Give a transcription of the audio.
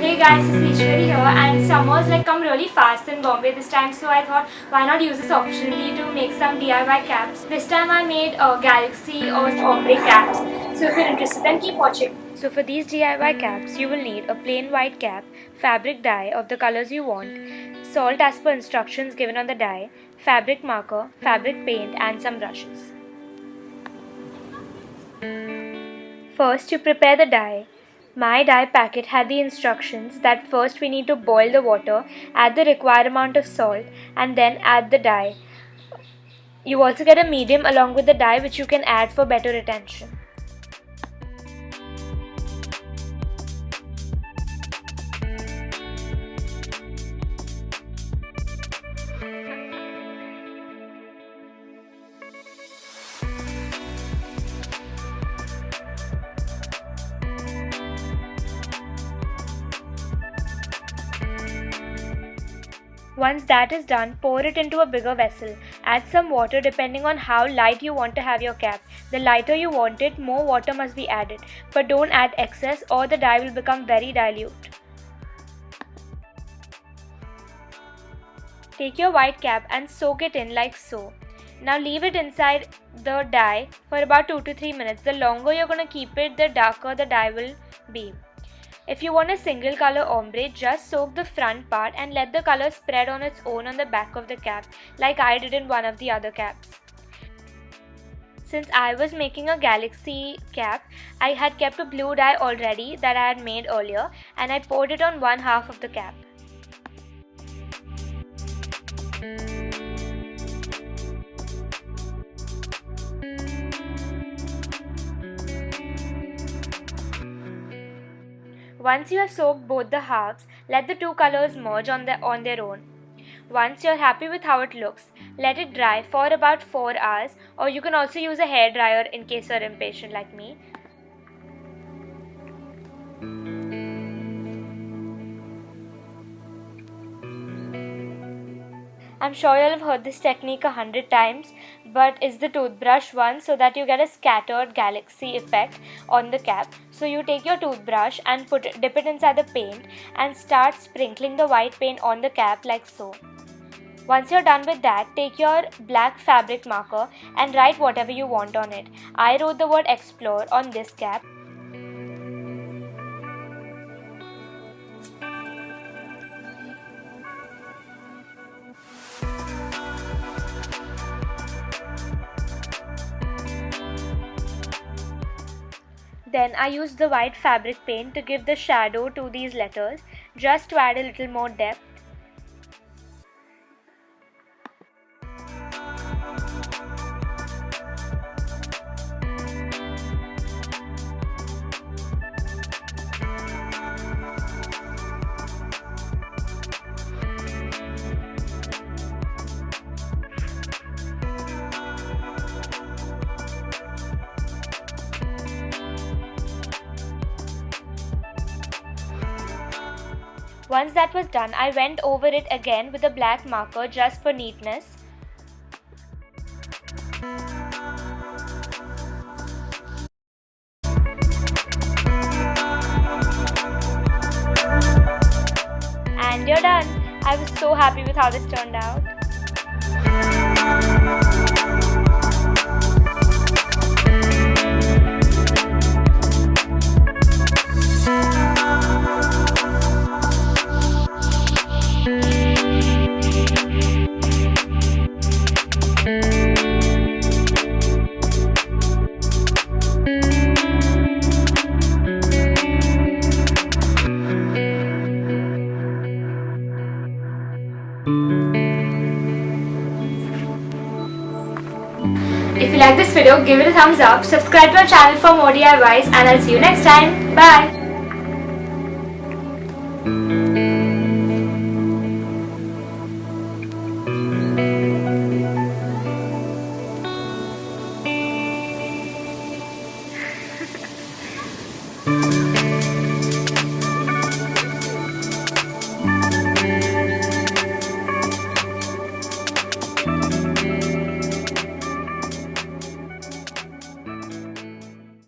Hey guys, it's Ishwari here, and summers come really fast in Bombay this time, so I thought why not use this opportunity to make some DIY caps. This time I made Galaxy or Ombre caps, so if you're interested then keep watching. So for these DIY caps, you will need a plain white cap, fabric dye of the colors you want, salt as per instructions given on the die, fabric marker, fabric paint and some brushes. First, you prepare the dye. My dye packet had the instructions that first we need to boil the water, add the required amount of salt and then add the dye. You also get a medium along with the dye which you can add for better retention. Once that is done, pour it into a bigger vessel. Add some water depending on how light you want to have your cap. The lighter you want it, more water must be added. But don't add excess or the dye will become very dilute. Take your white cap and soak it in like so. Now leave it inside the dye for about 2 to 3 minutes. The longer you're going to keep it, the darker the dye will be. If you want a single color ombre, just soak the front part and let the color spread on its own on the back of the cap, like I did in one of the other caps. Since I was making a Galaxy cap, I had kept a blue dye already that I had made earlier and I poured it on one half of the cap. Once you have soaked both the halves, let the two colors merge on their own. Once you're happy with how it looks, let it dry for about 4 hours, or you can also use a hair dryer in case you're impatient like me. I'm sure you'll have heard this technique 100 times, but it's the toothbrush one so that you get a scattered galaxy effect on the cap. So you take your toothbrush and dip it inside the paint and start sprinkling the white paint on the cap like so. Once you're done with that, take your black fabric marker and write whatever you want on it. I wrote the word explore on this cap. Then I used the white fabric paint to give the shadow to these letters, just to add a little more depth. Once that was done, I went over it again with a black marker just for neatness. And you're done! I was so happy with how this turned out. If you like this video, give it a thumbs up, subscribe to our channel for more DIYs, and I'll see you next time. Bye! you.